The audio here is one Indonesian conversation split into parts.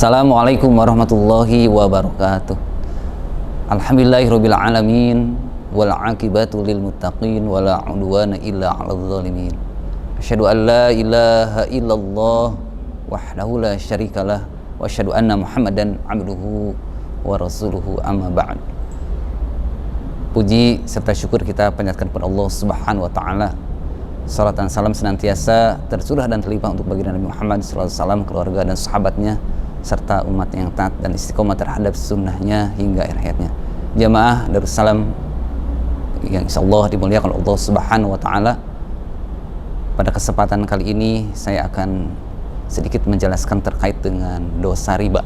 Assalamualaikum warahmatullahi wabarakatuh. Alhamdulillahirabbil alamin wal aqibatu lil muttaqin wala udwana illa 'alal zalimin. Asyhadu an la ilaha illallah wahdahu la syarikalah wa asyhadu anna Muhammadan 'abduhu wa rasuluhu amma ba'd. Puji serta syukur kita panjatkan kepada Allah Subhanahu wa taala. Salat dan salam senantiasa tercurah dan terlimpah untuk baginda Nabi Muhammad sallallahu alaihi wasallam, keluarga dan sahabatnya, serta umat yang taat dan istiqomah terhadap sunnahnya hingga akhir hayatnya. Jamaah Darussalam yang insyaallah dimuliakan Allah Subhanahu wa taala, pada kesempatan kali ini saya akan sedikit menjelaskan terkait dengan dosa riba.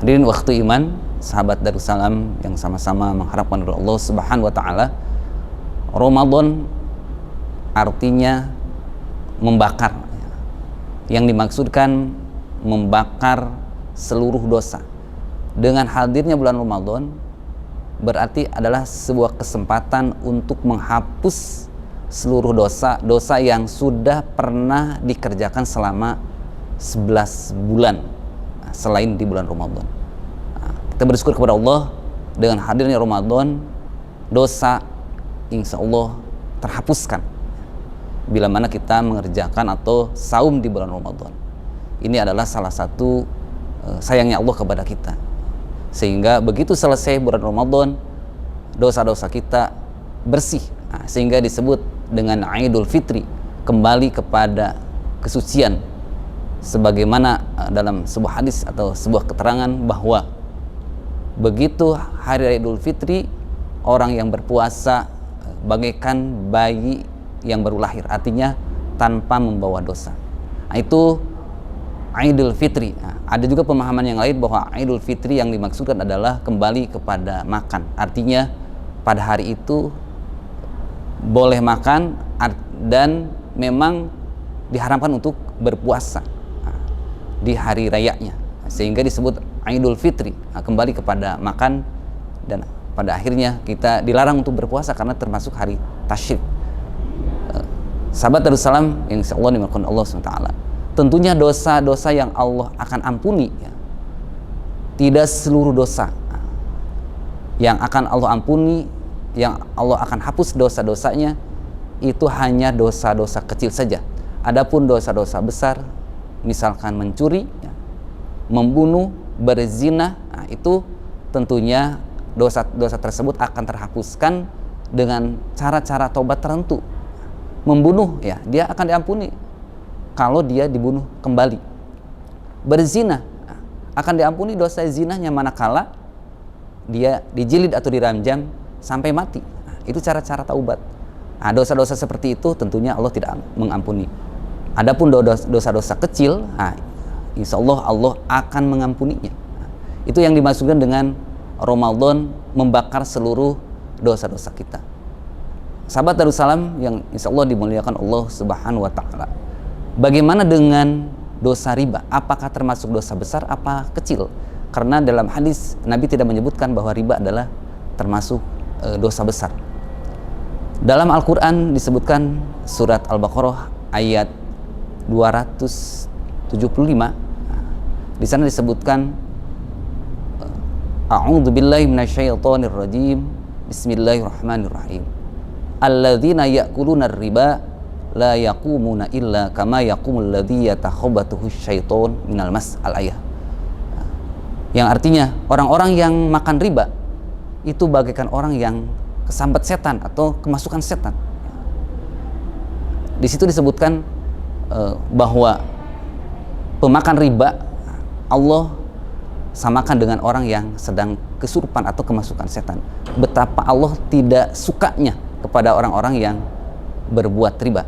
Hadirin waktu iman, sahabat Darussalam yang sama-sama mengharapkan dari Allah Subhanahu wa taala, Ramadan artinya membakar. Yang dimaksudkan membakar seluruh dosa. Dengan hadirnya bulan Ramadan berarti adalah sebuah kesempatan untuk menghapus seluruh dosa yang sudah pernah dikerjakan selama 11 bulan selain di bulan Ramadan. Kita bersyukur kepada Allah, dengan hadirnya Ramadan dosa insya Allah terhapuskan bila mana kita mengerjakan atau saum di bulan Ramadan. Ini adalah salah satu sayangnya Allah kepada kita, sehingga begitu selesai bulan Ramadan dosa-dosa kita bersih, sehingga disebut dengan Idul Fitri, kembali kepada kesucian, sebagaimana dalam sebuah hadis atau sebuah keterangan bahwa begitu hari Idul Fitri orang yang berpuasa bagaikan bayi yang baru lahir, artinya tanpa membawa dosa. Itu Idul Fitri. Ada juga pemahaman yang lain bahwa Idul Fitri yang dimaksudkan adalah kembali kepada makan. Artinya pada hari itu boleh makan dan memang diharamkan untuk berpuasa di hari rayanya, sehingga disebut Idul Fitri, kembali kepada makan, dan pada akhirnya kita dilarang untuk berpuasa karena termasuk hari tasyrik. Sahabat Darussalam yang insyaallah dimakan Allah SWT, tentunya dosa-dosa yang Allah akan ampuni, tidak seluruh dosa yang akan Allah ampuni, yang Allah akan hapus dosa-dosanya itu hanya dosa-dosa kecil saja. Adapun dosa-dosa besar, misalkan mencuri, membunuh, berzina, itu tentunya dosa-dosa tersebut akan terhapuskan dengan cara-cara taubat tertentu. Membunuh, dia akan diampuni kalau dia dibunuh kembali. Berzina akan diampuni dosa zinahnya manakala dia dijilid atau diramjam sampai mati. Itu cara-cara taubat. Dosa-dosa seperti itu tentunya Allah tidak mengampuni. Adapun dosa-dosa kecil, insya Allah Allah akan mengampuninya. Itu yang dimaksudkan dengan Ramadan membakar seluruh dosa-dosa kita. Sahabat Darussalam yang insya Allah dimuliakan Allah Subhanahu wa taala, bagaimana dengan dosa riba? Apakah termasuk dosa besar apa kecil? Karena dalam hadis Nabi tidak menyebutkan bahwa riba adalah termasuk dosa besar. Dalam Al-Quran disebutkan surat Al-Baqarah ayat 275. Di sana disebutkan A'udzubillahi minasyaitonir rajim. Bismillahirrahmanirrahim. Alladzina ya'kuluna riba la yaqumuna illa kama yaqumul ladzi yatakhabbathu syaiton minal mas, al-ayah. Yang artinya orang-orang yang makan riba itu bagaikan orang yang kesambat setan atau kemasukan setan. Di situ disebutkan bahwa pemakan riba Allah samakan dengan orang yang sedang kesurupan atau kemasukan setan. Betapa Allah tidak sukanya kepada orang-orang yang berbuat riba.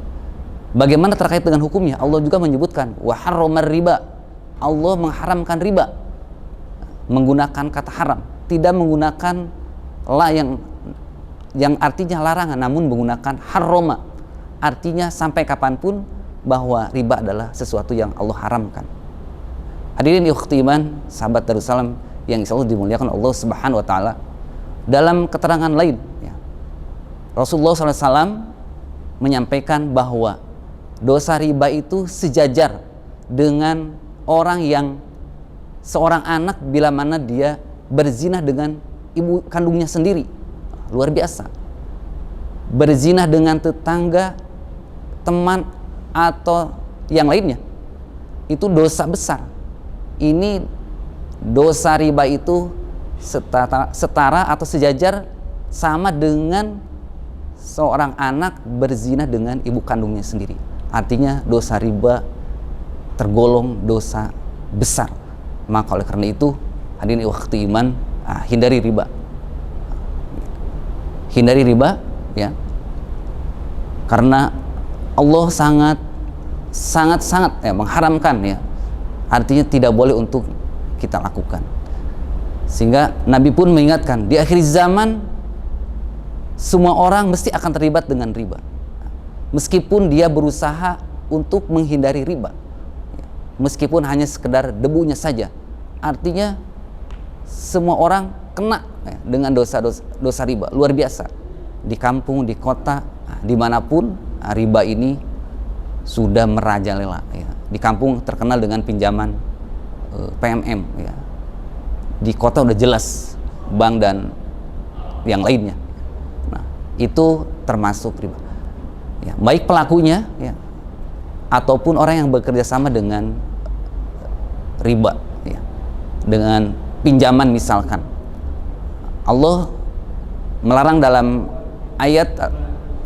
Bagaimana terkait dengan hukumnya? Allah juga menyebutkan wa harramar riba. Allah mengharamkan riba menggunakan kata haram, tidak menggunakan la yang artinya larangan, namun menggunakan harrama, artinya sampai kapanpun bahwa riba adalah sesuatu yang Allah haramkan. Hadirin ikhwati iman, sahabat Darussalam yang insyaallah dimuliakan Allah Subhanahu wa taala, dalam keterangan lain Rasulullah SAW menyampaikan bahwa dosa riba itu sejajar dengan orang yang seorang anak bila mana dia berzina dengan ibu kandungnya sendiri, luar biasa. Berzina dengan tetangga, teman, atau yang lainnya, itu dosa besar. Ini dosa riba itu setara atau sejajar sama dengan seorang anak berzina dengan ibu kandungnya sendiri. Artinya dosa riba tergolong dosa besar. Maka oleh karena itu, hadirin waktu iman, hindari riba. Hindari riba, ya. Karena Allah sangat ya mengharamkan, ya. Artinya tidak boleh untuk kita lakukan. Sehingga Nabi pun mengingatkan, di akhir zaman semua orang mesti akan terlibat dengan riba. Meskipun dia berusaha untuk menghindari riba, meskipun hanya sekedar debunya saja. Artinya semua orang kena, ya, dengan dosa riba, luar biasa. Di kampung, di kota, dimanapun, riba ini sudah merajalela, ya. Di kampung terkenal dengan pinjaman PMM, ya. Di kota udah jelas bank dan yang lainnya. Nah, itu termasuk riba, ya, baik pelakunya, ya, ataupun orang yang bekerja sama dengan riba, ya, dengan pinjaman misalkan. Allah melarang dalam ayat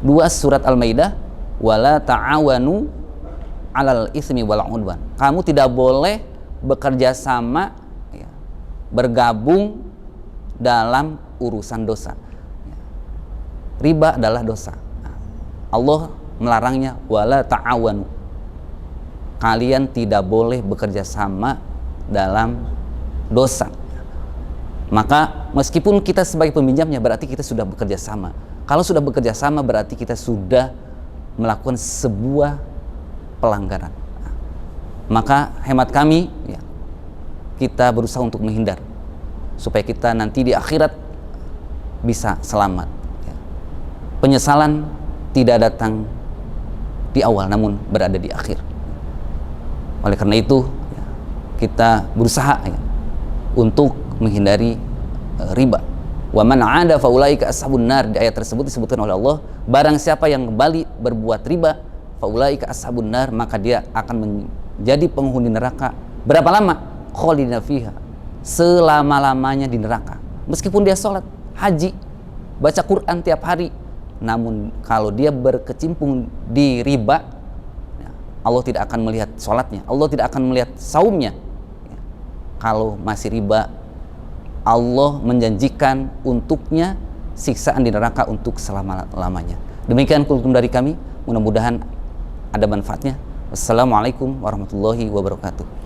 2 surat Al-Maidah, wala ta'awanu 'alal itsmi wal 'udwan. Kamu tidak boleh bekerja sama, ya, bergabung dalam urusan dosa. Riba adalah dosa. Allah melarangnya, wala ta'awanu. Kalian tidak boleh bekerja sama dalam dosa. Maka meskipun kita sebagai peminjamnya, berarti kita sudah bekerja sama. Kalau sudah bekerja sama, berarti kita sudah melakukan sebuah pelanggaran. Maka hemat kami, ya, kita berusaha untuk menghindar supaya kita nanti di akhirat bisa selamat, ya. Penyesalan tidak datang di awal, namun berada di akhir. Oleh karena itu, ya, kita berusaha, ya, untuk menghindari riba. Wa man 'ada fa ulaika ashabun nar. Di ayat tersebut disebutkan oleh Allah, barang siapa yang kembali berbuat riba, fa ulaika ashabun nar, maka dia akan menjadi penghuni neraka. Berapa lama? Khalidina fiha, selama-lamanya di neraka. Meskipun dia sholat, haji, baca Quran tiap hari, namun kalau dia berkecimpung di riba, ya, Allah tidak akan melihat sholatnya, Allah tidak akan melihat saumnya. Ya, kalau masih riba, Allah menjanjikan untuknya siksaan di neraka untuk selama-lamanya. Demikian kultum dari kami, mudah-mudahan ada manfaatnya. Wassalamualaikum warahmatullahi wabarakatuh.